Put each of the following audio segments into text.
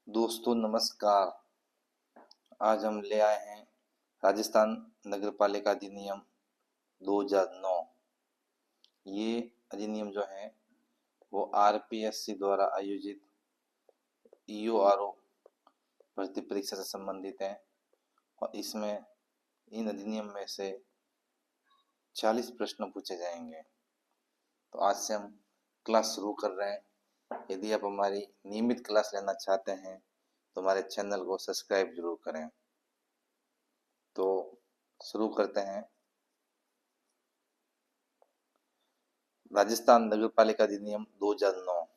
दोस्तों नमस्कार। आज हम ले आए हैं राजस्थान नगरपालिका अधिनियम 2009। ये अधिनियम जो है वो आरपीएससी द्वारा आयोजित ईओआरओ भर्ती परीक्षा से संबंधित है और इसमें इन अधिनियम में से 40 प्रश्न पूछे जाएंगे। तो आज से हम क्लास शुरू कर रहे हैं। यदि आप हमारी नियमित क्लास लेना चाहते हैं तो हमारे चैनल को सब्सक्राइब जरूर करें। तो शुरू करते हैं। राजस्थान नगरपालिका अधिनियम 2009।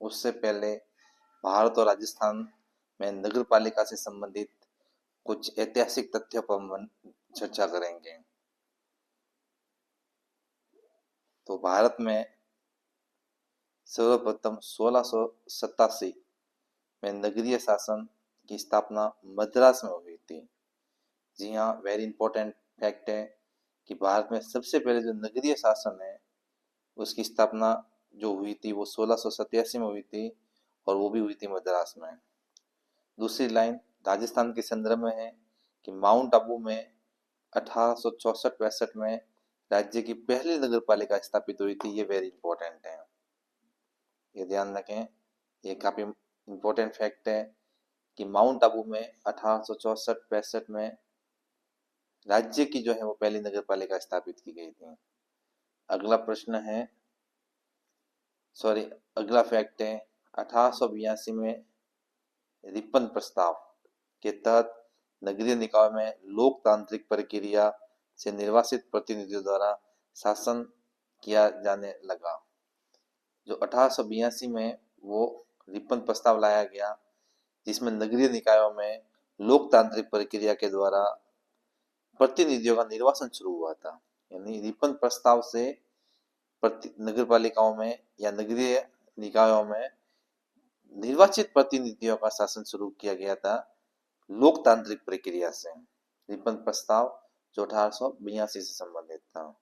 उससे पहले भारत और राजस्थान में नगरपालिका से संबंधित कुछ ऐतिहासिक तथ्यों पर हम चर्चा करेंगे। तो भारत में सर्वप्रथम 1687 में नगरीय शासन की स्थापना मद्रास में हुई थी। जी हाँ, वेरी इंपॉर्टेंट फैक्ट है कि भारत में सबसे पहले जो नगरीय शासन है उसकी स्थापना जो हुई थी वो 1687 में हुई थी और वो भी हुई थी मद्रास में। दूसरी लाइन राजस्थान के संदर्भ में है कि माउंट आबू में 1864-65 में राज्य की पहली नगरपालिका स्थापित हुई थी। ये वेरी इंपॉर्टेंट है, ये ध्यान रखें। ये काफी इंपॉर्टेंट फैक्ट है कि माउंट आबू में 1864-65 में राज्य की जो है वो पहली नगरपालिका स्थापित की गई थी। अगला प्रश्न है अगला फैक्ट है 1882 में रिपन प्रस्ताव के तहत नगरीय निकाय में लोकतांत्रिक प्रक्रिया से निर्वाचित प्रतिनिधियों द्वारा शासन किया जाने लगा। जो 1882 में वो रिपन प्रस्ताव लाया गया जिसमें नगरीय निकायों में लोकतांत्रिक प्रक्रिया के द्वारा प्रतिनिधियों का निर्वाचन शुरू हुआ था। यानी रिपन प्रस्ताव से नगरपालिकाओं में या नगरीय निकायों में निर्वाचित प्रतिनिधियों का शासन शुरू किया गया था लोकतांत्रिक प्रक्रिया से। रिपन प्रस्ताव जो 1882 से संबंधित था।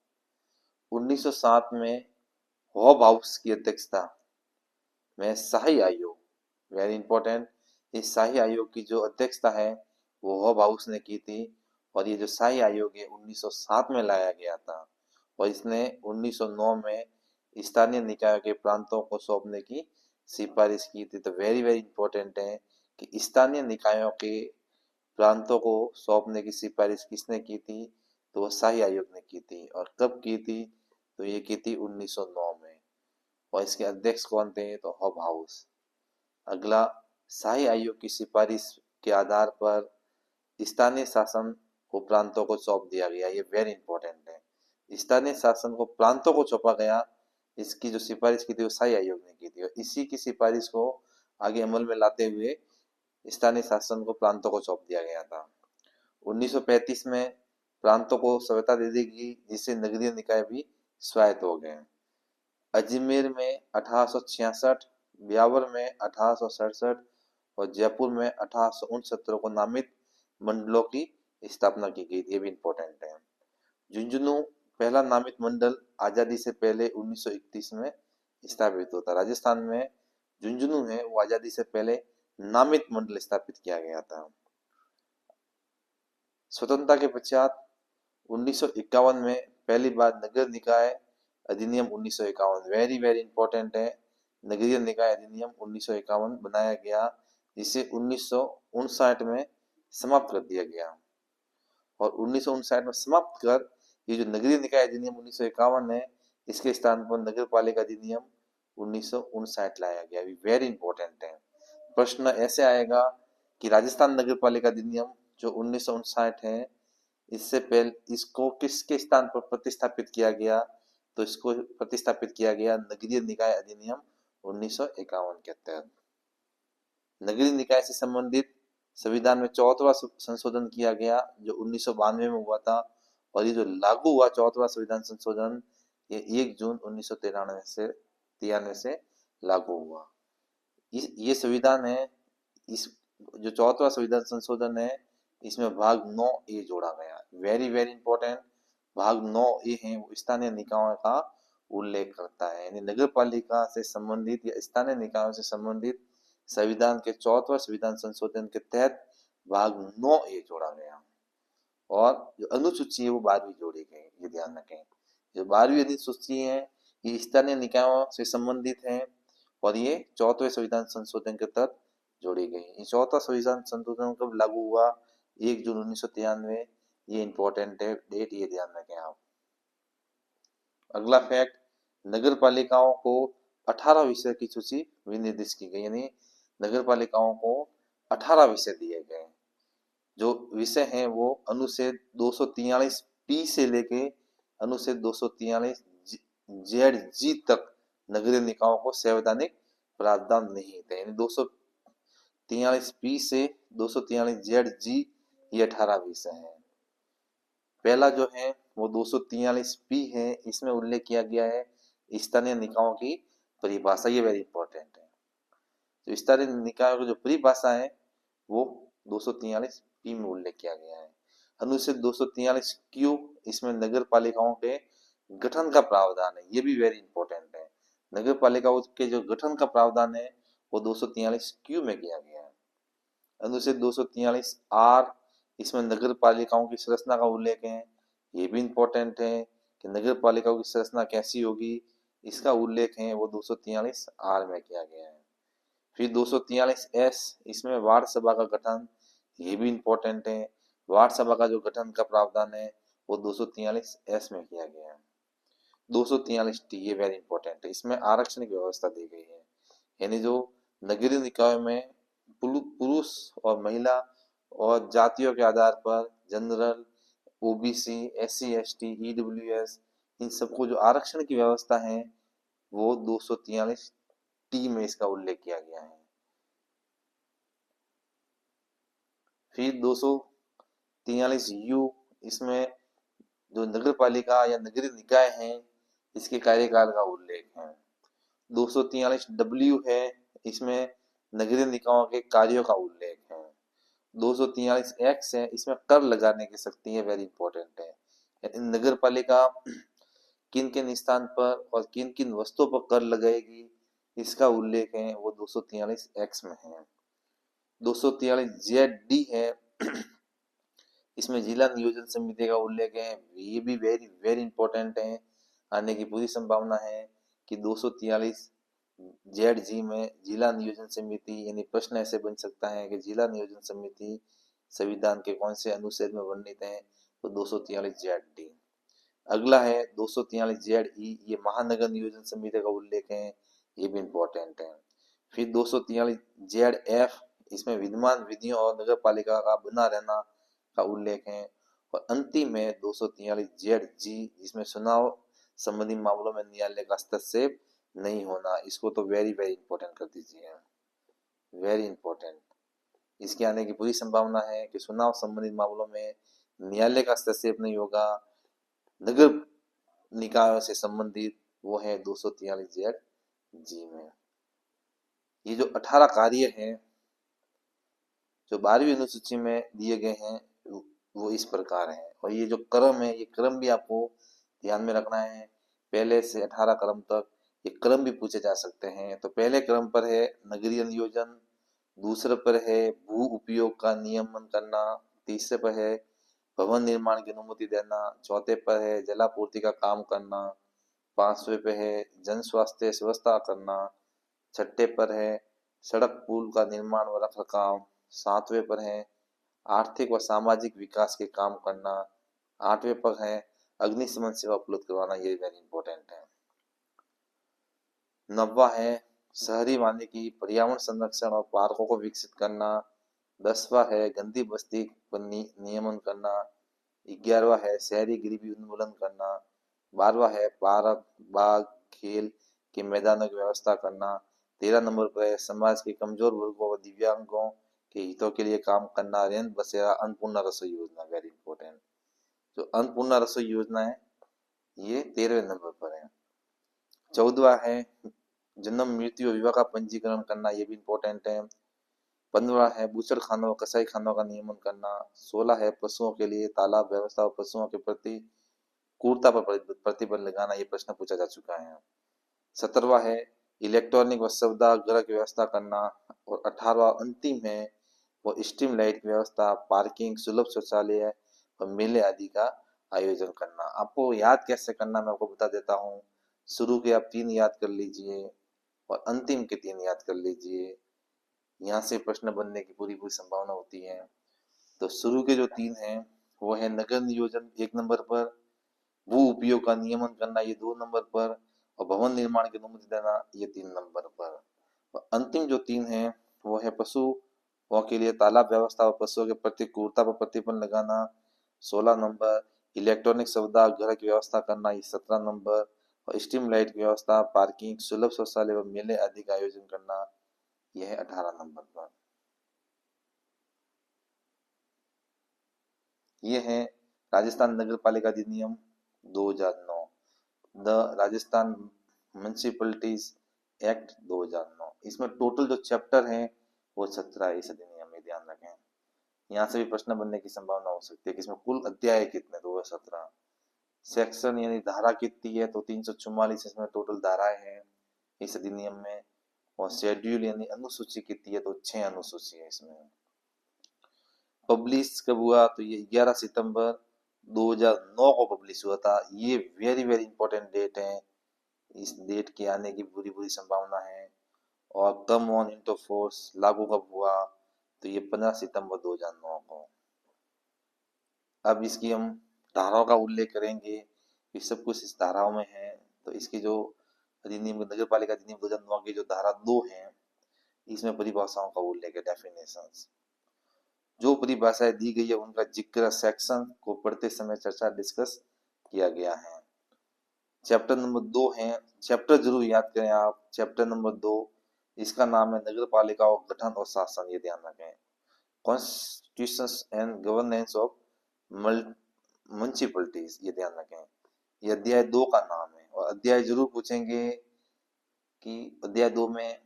1907 में हॉब हाउस की अध्यक्षता में शाही आयोग, वेरी इंपॉर्टेंट, इस शाही आयोग की जो अध्यक्षता है वो हॉब हाउस ने की थी और ये जो शाही आयोग है 1907 में लाया गया था और इसने 1909 में स्थानीय निकायों के प्रांतों को सौंपने की सिफारिश की थी। तो वेरी वेरी इंपॉर्टेंट है कि स्थानीय निकायों के प्रांतों को सौंपने की सिफारिश किसने की थी? तो वो शाही आयोग ने की थी। और कब की थी? तो ये की थी 1909 में और इसके अध्यक्ष कौन थे? तो हॉब हाउस। अगला, शाही आयोग की सिफारिश के आधार पर स्थानीय शासन को प्रांतों को सौंप दिया गया। ये वेरी इंपॉर्टेंट है। स्थानीय शासन को प्रांतों को सौंपा गया, इसकी जो सिफारिश की थी वो शाही आयोग ने की थी और इसी की सिफारिश को आगे अमल में लाते हुए स्थानीय शासन को प्रांतों को सौंप दिया गया था। 1935 में प्रांतों को स्वायत्तता दे दी गई जिससे नगरीय निकाय भी स्वायत्त हो गए। अजमेर में 1866, ब्यावर में 1867 और जयपुर में 1869 को नामित मंडलों की स्थापना की गई थी। ये भी इंपॉर्टेंट है। झुंझुनू पहला नामित मंडल आजादी से पहले 1931 में स्थापित होता। राजस्थान में झुंझुनू है वो आजादी से पहले नामित मंडल स्थापित किया गया था। स्वतंत्रता के पश्चात 1951 में पहली बार नगर निकाय अधिनियम 1951, वेरी वेरी इंपॉर्टेंट है, नगरीय निकाय अधिनियम 1951 बनाया गया जिसे 1959 में समाप्त कर दिया गया और 1959 में समाप्त कर ये जो नगरीय निकाय अधिनियम 1951 है इसके स्थान पर नगर पालिका अधिनियम 1959 लाया गया। वेरी इंपॉर्टेंट है। प्रश्न ऐसे आएगा कि राजस्थान नगर पालिका अधिनियम जो 1959 है इससे पहले इसको किसके स्थान पर प्रतिस्थापित किया गया? तो इसको प्रतिस्थापित किया गया नगरीय निकाय अधिनियम 1951 के तहत। नगरीय निकाय से संबंधित संविधान में 74वां संशोधन किया गया जो 1992 में हुआ था और ये जो लागू हुआ 74वां संविधान संशोधन ये 1 जून 1993 से लागू हुआ। ये संविधान है, इस जो 74वां संविधान संशोधन है इसमें भाग 9A जोड़ा गया। वेरी वेरी इंपॉर्टेंट, भाग 9A है वो स्थानीय निकायों का उल्लेख करता है। यानी नगर पालिका से संबंधित या स्थानीय निकायों से संबंधित संविधान के 4वें संविधान संशोधन के तहत भाग 9A जोड़ा गया और जो अनुसूची है वो 12वीं जोड़ी गई। ये ध्यान रखें, जो 12वीं अनुसूची है ये स्थानीय निकायों से संबंधित है और ये 4वें संविधान संशोधन के तहत जोड़ी गई। ये 4वां संविधान संशोधन कब लागू हुआ? 1 जून 1993। ये इंपॉर्टेंट है डेट, ये ध्यान रखें आप। अगला फैक्ट, नगर पालिकाओं को 18 विषय की सूची विनिर्दिष्ट की गई, यानी नगर पालिकाओं को 18 विषय दिए गए। जो विषय हैं वो अनुच्छेद 243 से लेके अनुच्छेद 243 जेड जी तक नगरीय निकायों को संवैधानिक प्रावधान नहीं थे, यानी 243 से 243 जेड जी ये 18 विषय हैं। पहला जो है वो 243 है, इसमें उल्लेख किया गया है स्थानीय निकायों की परिभाषा, ये वेरी इंपॉर्टेंट है। तो स्थानीय निकायों की जो परिभाषा है वो 243 में उल्लेख किया गया है। अनुच्छेद 243 क्यू, इसमें नगर पालिकाओं के गठन का प्रावधान है, ये भी वेरी इंपॉर्टेंट है। नगर पालिकाओं के जो गठन का प्रावधान है वो 243 क्यू में किया गया है। अनुच्छेद 243 आर, इसमें नगर पालिकाओं की संरचना का उल्लेख है, ये भी इंपॉर्टेंट है कि नगर पालिकाओं की संरचना कैसी होगी, इसका उल्लेख है वो 243 आर में किया गया है। फिर 243 एस, इसमें वार्ड सभा का गठन, ये भी इंपॉर्टेंट है। वार्ड सभा का जो गठन का प्रावधान है वो 243 एस में किया गया है। 243 टी, ये वेरी इंपॉर्टेंट है, इसमें आरक्षण की व्यवस्था दी गई है, यानी जो नगरीय निकायों में पुरुष और महिला और जातियों के आधार पर general, OBC, SC, ST, EWS, इन सबको जो आरक्षण की व्यवस्था है वो 243 टी में इसका उल्लेख किया गया है। फिर 243 यू, इसमें जो नगर पालिका या नगरीय निकाय हैं इसके कार्यकाल का उल्लेख है। 243 डब्ल्यू है, इसमें नगरीय निकायों के कार्यों का उल्लेख है। 243 एक्स है, इसमें कर लगाने की शक्ति है, वेरी इंपॉर्टेंट है। नगर पालिका किन किन स्थान पर और किन किन वस्तुओं पर कर लगाएगी इसका उल्लेख है वो 243 एक्स में है। 243 जेड डी है, इसमें जिला नियोजन समिति का उल्लेख है, ये भी वेरी वेरी इंपॉर्टेंट है। आने की पूरी संभावना है कि 243 जेड जी में जिला नियोजन समिति, यानी प्रश्न ऐसे बन सकता है कि जिला नियोजन समिति संविधान के कौन से अनुच्छेद में वर्णित है, तो 243 जेड डी। अगला है 243 जेड ई, ये महानगर नियोजन समिति का उल्लेख है, ये भी इंपॉर्टेंट है। फिर 243 जेड एफ, इसमें विद्यमान विधियों और नगर पालिका का बना रहना का उल्लेख है। और अंतिम है 243 जेड जी, जिसमें चुनाव संबंधी मामलों में न्यायालय का हस्तक्षेप नहीं होना, इसको तो वेरी वेरी इंपॉर्टेंट कर दीजिए, वेरी इंपॉर्टेंट। इसके आने की पूरी संभावना है कि चुनाव संबंधित मामलों में न्यायालय का हस्तक्षेप नहीं होगा, नगर निकायों से संबंधित वो है 243 जेड जी में। ये जो 18 कार्य हैं जो 12वीं अनुसूची में दिए गए हैं वो इस प्रकार है, और ये जो क्रम है ये क्रम भी आपको ध्यान में रखना है। पहले से 18 क्रम तक ये क्रम भी पूछे जा सकते हैं। तो पहले क्रम पर है नगरीय नियोजन, दूसरे पर है भू उपयोग का नियमन करना, तीसरे पर है भवन निर्माण की अनुमति देना, चौथे पर है जलापूर्ति का काम करना, पांचवे पे है जन स्वास्थ्य व्यवस्था करना, छठे पर है सड़क पुल का निर्माण व रखरखाव, सातवें पर है आर्थिक व सामाजिक विकास के काम करना, आठवें पर है अग्निशमन सेवा उपलब्ध करवाना, ये वेरी इंपॉर्टेंट है। नौवां है शहरी वानिकी पर्यावरण संरक्षण और पार्कों को विकसित करना, 10वां है गंदी बस्ती पर नियमन करना, 11वां है शहरी गरीबी उन्मूलन करना, 12वां है पार्क बाग खेल के मैदानों की व्यवस्था करना, 13 नंबर पर है समाज के कमजोर वर्गों व दिव्यांगों के हितों के लिए काम करना, रेंत बसेरा अन्नपूर्णा रसोई योजना, वेरी इंपॉर्टेंट। जो अन्नपूर्णा रसोई योजना है ये 13वें नंबर पर है। 14वां है जन्म मृत्यु विवाह का पंजीकरण करना, ये भी इंपॉर्टेंट है। 15वां है बूचड़ खानों कसाई खानों का नियमन करना। 16 है पशुओं के लिए तालाब व्यवस्था और पशुओं के प्रति क्रूरता पर प्रतिबंध लगाना, ये प्रश्न पूछा जा चुका है। 17वां है इलेक्ट्रॉनिक व शवदाह की व्यवस्था करना, और 18वां अंतिम है वो स्ट्रीम लाइट की व्यवस्था, पार्किंग, सुलभ शौचालय और मेले आदि का आयोजन करना। आपको याद कैसे करना मैं आपको बता देता हूँ। शुरू के आप 3 याद कर लीजिए और अंतिम के 3 याद कर लीजिए, यहाँ से प्रश्न बनने की पूरी पूरी संभावना होती है। तो शुरू के जो 3 हैं वो है नगर नियोजन 1 नंबर पर, भू उपयोग का नियमन करना ये 2 नंबर पर, और भवन निर्माण की अनुमति देना ये 3 नंबर पर। और अंतिम जो 3 है वो है पशुओं के लिए तालाब व्यवस्था और पशुओं के प्रति क्रूरता पर प्रतिबंध लगाना 16 नंबर, इलेक्ट्रॉनिक सुविधा घर की व्यवस्था करना ये 17 नंबर, और स्ट्रीम लाइट की व्यवस्था, पार्किंग, सुलभ शौचालय व मेले आदि का आयोजन करना यह है 18 नंबर पर। ये है राजस्थान नगर पालिका अधिनियम 2009, द राजस्थान म्युनिसिपलिटीज एक्ट 2009। इसमें टोटल जो चैप्टर हैं वो 17 है इस अधिनियम में, ध्यान रखें। यहाँ से भी प्रश्न बनने की संभावना हो सकती है कि इसमें कुल अध्याय कितने, तो वो 17। सेक्शन यानी धारा कितनी है, तो 344 इसमें टोटल धाराएं हैं इस अधिनियम में। और शेड्यूल यानी अनुसूची कितनी है, तो 6 अनुसूची है इसमें। पब्लिश कब हुआ, तो ये 11 सितंबर 2009 को पब्लिश हुआ था। ये वेरी वेरी इंपॉर्टेंट डेट है, इस डेट के आने की पूरी पूरी संभावना है। और कम ऑन इनटू फोर्स लागू कब हुआ, तो ये 15 सितंबर 2009 को। अब इसकी हम धाराओं का उल्लेख करेंगे, ये सब कुछ इस धाराओं में है। तो इसकी जो अधिनियम नगर पालिका अधिनियम 2009 की जो धारा 2 है, इसमें परिभाषाओं का उल्लेख है, डेफिनेशंस। जो परिभाषाएं दी गई है उनका जिक्र सेक्शन को पढ़ते समय चर्चा डिस्कस किया गया है। चैप्टर नंबर 2 है, चैप्टर जरूर याद करें आप, चैप्टर नंबर 2 इसका नाम है नगर पालिकाओं गठन और शासन, ये ध्यान रखें। कॉन्स्टिट्यूशन एंड गवर्नेंस ऑफ म्युनिसिपलिटीज, ये ध्यान रखें। ये अध्याय 2 का नाम है। और अध्याय जरूर पूछेंगे कि अध्याय 2 में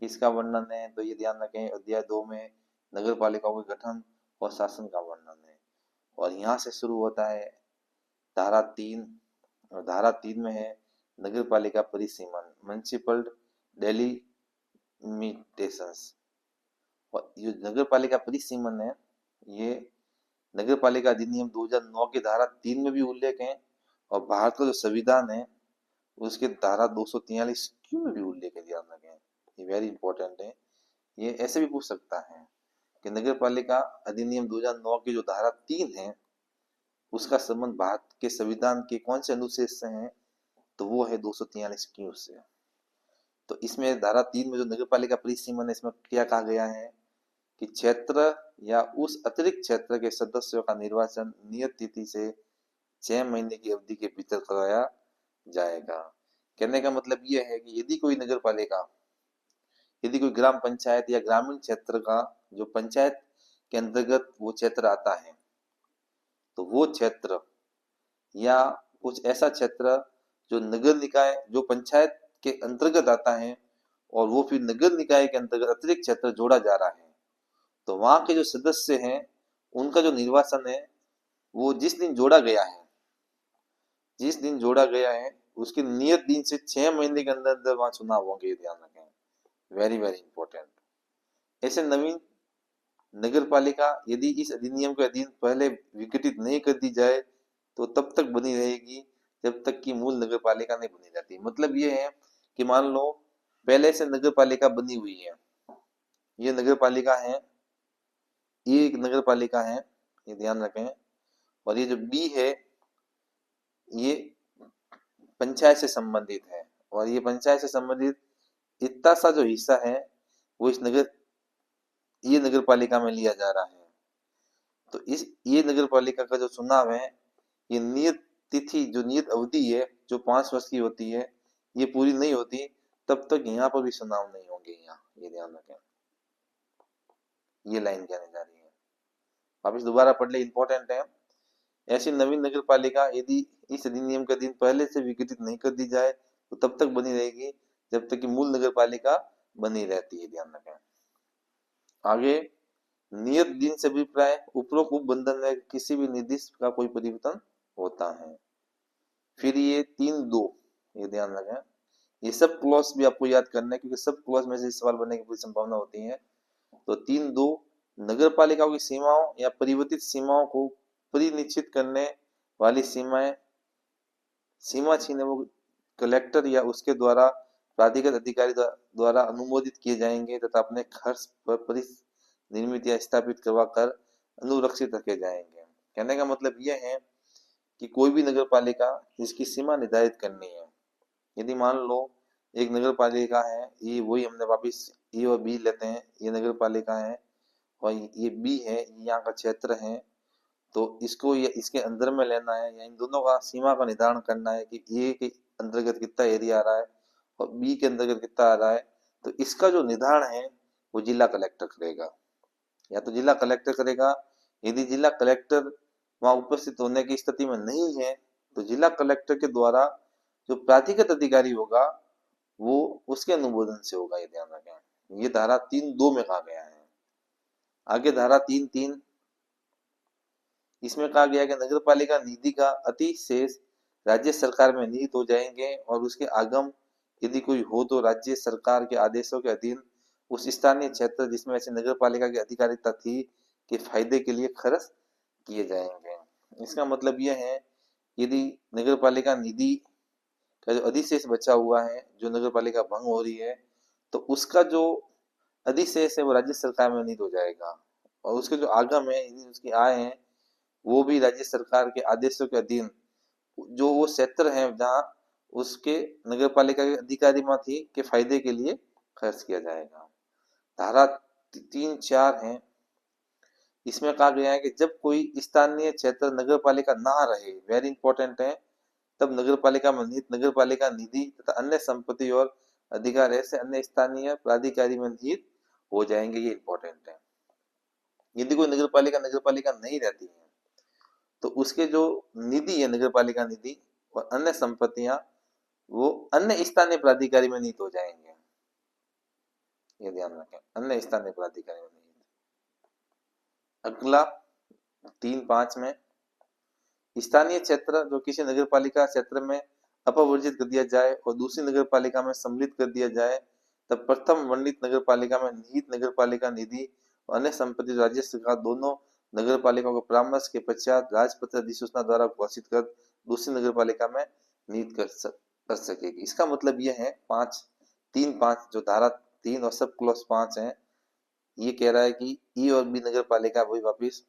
किसका वर्णन है, तो ये ध्यान रखें अध्याय 2 में नगर पालिकाओं के गठन और शासन का वर्णन है। और यहाँ से शुरू होता है धारा 3, और धारा 3 में है नगर पालिका परिसीमन, म्युनिसिपल डेलिमिटेशंस। और ये नगर पालिका परिसीमन है, ये नगर पालिका अधिनियम 2009 की धारा 3 में भी उल्लेख है, और भारत का जो संविधान है उसके धारा 243 क्यों में भी उल्लेख है, ध्यान रखें। ये वेरी इंपॉर्टेंट है। ये ऐसे भी पूछ सकता है कि नगर पालिका अधिनियम 2009 की जो धारा 3 है उसका संबंध भारत के संविधान के कौन से अनुच्छेद से है, तो वो है 243 क्यों से। तो इसमें धारा 3 में जो नगर पालिका परिसीमन है, इसमें क्या कहा गया है कि क्षेत्र या उस अतिरिक्त क्षेत्र के सदस्यों का निर्वाचन नियत तिथि से 6 महीने की अवधि के भीतर कराया जाएगा। कहने का मतलब ये है कि यदि कोई नगर पालिका, यदि कोई ग्राम पंचायत या ग्रामीण क्षेत्र का जो पंचायत के अंतर्गत वो क्षेत्र आता है, तो वो क्षेत्र या कुछ ऐसा क्षेत्र जो नगर निकाय जो पंचायत के अंतर्गत आता है और वो फिर नगर निकाय के अंतर्गत अतिरिक्त क्षेत्र जोड़ा जा रहा है, तो वहां के जो सदस्य हैं उनका जो निर्वाचन है वो जिस दिन जोड़ा गया है, जिस दिन जोड़ा गया है उसके नियत दिन से 6 महीने के अंदर अंदर वहां चुनाव होंगे, ध्यान रखें। Very very important. ऐसे नवीन नगर पालिका यदि इस अधिनियम के अधीन पहले विघटित नहीं कर दी जाए तो तब तक बनी रहेगी जब तक कि मूल नगर पालिका नहीं बनी जाती। मतलब ये है कि मान लो पहले से नगर पालिका बनी हुई है, ये नगर पालिका है, ये एक नगर पालिका है, ये ध्यान रखें। और ये जो बी है ये पंचायत से संबंधित है, और ये पंचायत से संबंधित इतना सा जो हिस्सा है वो इस ये नगर पालिका में लिया जा रहा है। तो इस ये नगर पालिका का जो चुनाव है, ये नियत तिथि जो नियत अवधि है जो 5 वर्ष की होती है, ये पूरी नहीं होती तब तक यहाँ पर भी चुनाव नहीं होंगे। यहाँ ये ध्यान रखें, ये लाइन कहने जा रही है। वापिस दोबारा पढ़ ले, इंपॉर्टेंट है। ऐसी नवीन नगर पालिका यदि इस अधिनियम के दिन पहले से विघटित नहीं कर दी जाए तो तब तक बनी रहेगी जब तक कि मूल नगर पालिका बनी रहती है, ध्यान रखें। आगे नियत दिन से अभिप्राय उपरोक्त उपबंधन में किसी भी निर्दिष्ट का कोई परिवर्तन होता है। फिर ये 3(2), ये ध्यान रखें, ये सब क्लॉज भी आपको याद करना है, क्योंकि सब क्लॉज में से सवाल बनने की पूरी संभावना होती है। तो 3.2 नगर पालिकाओं की सीमाओं या परिवर्तित सीमाओं को परिनिश्चित करने वाली सीमा छीने वो कलेक्टर या उसके द्वारा प्राधिकृत अधिकारी द्वारा अनुमोदित किए जाएंगे तथा अपने खर्च पर परिनिर्मित या स्थापित करवा कर अनुरक्षित रखे जाएंगे। कहने का मतलब यह है कि कोई भी नगर पालिका जिसकी सीमा निर्धारित करनी है, यदि मान लो एक नगर पालिका है, ये वही हमने वापिस ए और बी लेते हैं, ये नगर पालिका है और ये बी है, यहाँ का क्षेत्र है, तो इसको ये इसके अंदर में लेना है या इन दोनों का सीमा का निर्धारण करना है कि ए के अंतर्गत कितना एरिया आ रहा है और बी के अंतर्गत कितना आ रहा है। तो इसका जो निर्धारण है वो जिला कलेक्टर करेगा, या तो जिला कलेक्टर करेगा। यदि जिला कलेक्टर वहां उपस्थित होने की स्थिति में नहीं है तो जिला कलेक्टर के द्वारा जो प्राधिकृत अधिकारी होगा वो उसके अनुमोदन से होगा, ये ध्यान रखें। ये धारा 3.2 में कहा गया है। आगे धारा 3.3 इसमें कहा गया है कि नगर पालिका निधि का अतिशेष राज्य सरकार में निहित हो जाएंगे और उसके आगम यदि कोई हो तो राज्य सरकार के आदेशों के अधीन उस स्थानीय क्षेत्र जिसमें ऐसे नगर पालिका की अधिकारिता थी के फायदे के लिए खर्च किए जाएंगे। इसका मतलब यह है यदि नगर पालिका निधि का जो अधिशेष बचा हुआ है, जो नगर पालिका भंग हो रही है, तो उसका जो अधिशेष है वो राज्य सरकार में निहित हो जाएगा और उसके जो आगम है, उसकी आय है, वो भी राज्य सरकार के आदेशों के अधीन जो वो क्षेत्र है जहाँ उसके नगर पालिका के अधिकारी थी के फायदे के लिए खर्च किया जाएगा। धारा 3.4 है, इसमें कहा गया है कि जब कोई स्थानीय क्षेत्र नगर पालिका ना रहे, वेरी इंपॉर्टेंट है, तब नगर पालिका में निहित नगर पालिका निधि तथा अन्य संपत्ति और अधिकार ऐसे अन्य स्थानीय प्राधिकारी में निहित हो जाएंगे। ये इंपॉर्टेंट है। यदि कोई नगर पालिका नहीं रहती है तो उसके जो निधि है नगर पालिका निधि और अन्य संपत्तियां वो अन्य स्थानीय प्राधिकारी में निहित हो जाएंगे। ये ध्यान रखें, अन्य स्थानीय प्राधिकारी में निहित। अगला 3.5 में स्थानीय क्षेत्र जो किसी नगर पालिका क्षेत्र में अपवर्जित कर दिया जाए और दूसरी नगर पालिका में सम्मिलित कर दिया जाए तब प्रथम वर्णित नगर पालिका में निहित नगर पालिका निधि और अन्य संपत्ति राज्य सरकार दोनों नगर पालिकाओं के परामर्श के पश्चात राजपत्र अधिसूचना द्वारा घोषित कर दूसरी नगर पालिका में निहित कर सकेगी। इसका मतलब यह है 3.5 जो धारा 3 और सब क्लॉज 5 है, ये कह रहा है कि ई और बी नगर पालिका वही वापिस,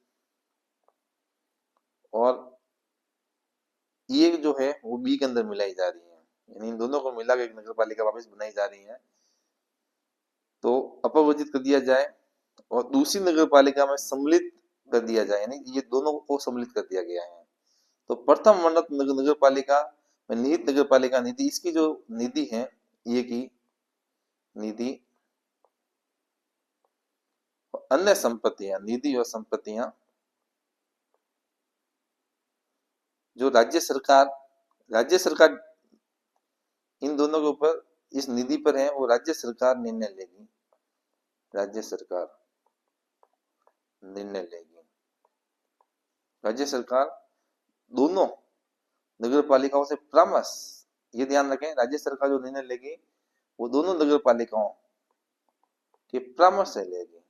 और ये जो है वो बी के अंदर मिलाई जा रही है, यानी इन दोनों को मिला के एक नगर पालिका वापस बनाई जा रही है। तो अपवर्जित कर दिया जाए और दूसरी नगर पालिका में सम्मिलित कर दिया जाए, यानी ये दोनों को सम्मिलित कर दिया गया है। तो प्रथम वर्णित नगर पालिका में निहित नगर पालिका निधि, इसकी जो निधि है ये की निधि अन्य संपत्तियां, निधि और संपत्तियां जो राज्य सरकार इन दोनों के ऊपर इस निधि पर है वो राज्य सरकार निर्णय लेगी, राज्य सरकार निर्णय लेगी। राज्य सरकार दोनों नगर पालिकाओं से परामर्श, ये ध्यान रखें, राज्य सरकार जो निर्णय लेगी वो दोनों नगर पालिकाओं के परामर्श से लेगी।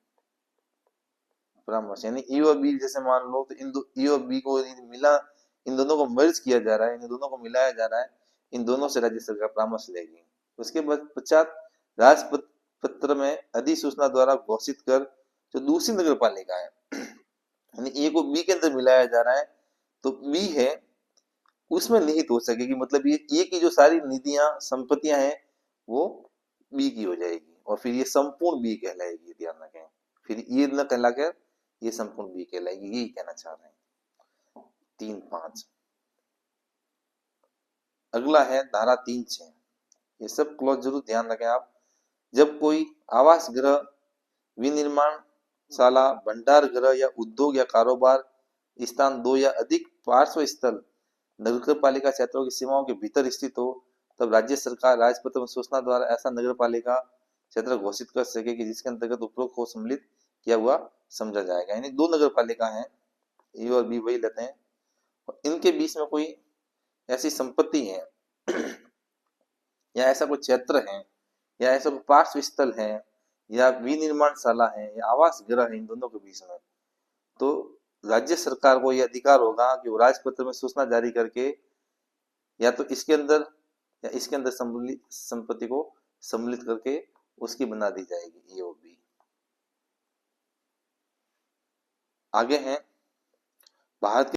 परामर्श यानी ई और बी, जैसे मान लो तो ई और बी को मिला, इन दोनों को मर्ज किया जा रहा है, इन दोनों को मिलाया जा रहा है, इन दोनों से राज्य सरकार परामर्श लेगी। उसके पश्चात राजपत्र में अधिसूचना द्वारा घोषित कर जो दूसरी नगर पालिका है, यानी ए को बी के अंदर मिलाया जा रहा है, तो बी है उसमें निहित हो सकेगी, मतलब ये ए की जो सारी निधियां संपत्तियां हैं वो बी की हो जाएगी और फिर ये संपूर्ण बी कहलाएगी। ध्यान रखें, फिर ये न कहलाकर ये संपूर्ण बी कहलाएगी, यही कहना चाह रहे हैं। 3.5 अगला है धारा 3.6, ये सब क्लॉज जरूर ध्यान रखें आप। जब कोई आवास गृह, विनिर्माण शाला, भंडार गृह या उद्योग या कारोबार स्थान 2 या अधिक पार्श्व स्थल नगर पालिका क्षेत्रों की सीमाओं के भीतर स्थित हो तब राज्य सरकार राजपत्र में सूचना द्वारा ऐसा नगर पालिका क्षेत्र घोषित कर सकेगी जिसके अंतर्गत उपरोक्त को सम्मिलित किया हुआ समझा जाएगा। यानी दो नगर पालिका है, ए और बी वही लेते हैं, और इनके बीच में कोई ऐसी संपत्ति है या ऐसा कोई क्षेत्र है या ऐसा कोई पार्श्व स्थल है या विनिर्माणशाला है या आवास गृह है इन दोनों के बीच में, तो राज्य सरकार को यह अधिकार होगा कि वो राजपत्र में सूचना जारी करके या तो इसके अंदर या इसके अंदर सम्मिलित संपत्ति को सम्मिलित करके उसकी बना दी जाएगी ईओबी। आगे है भारत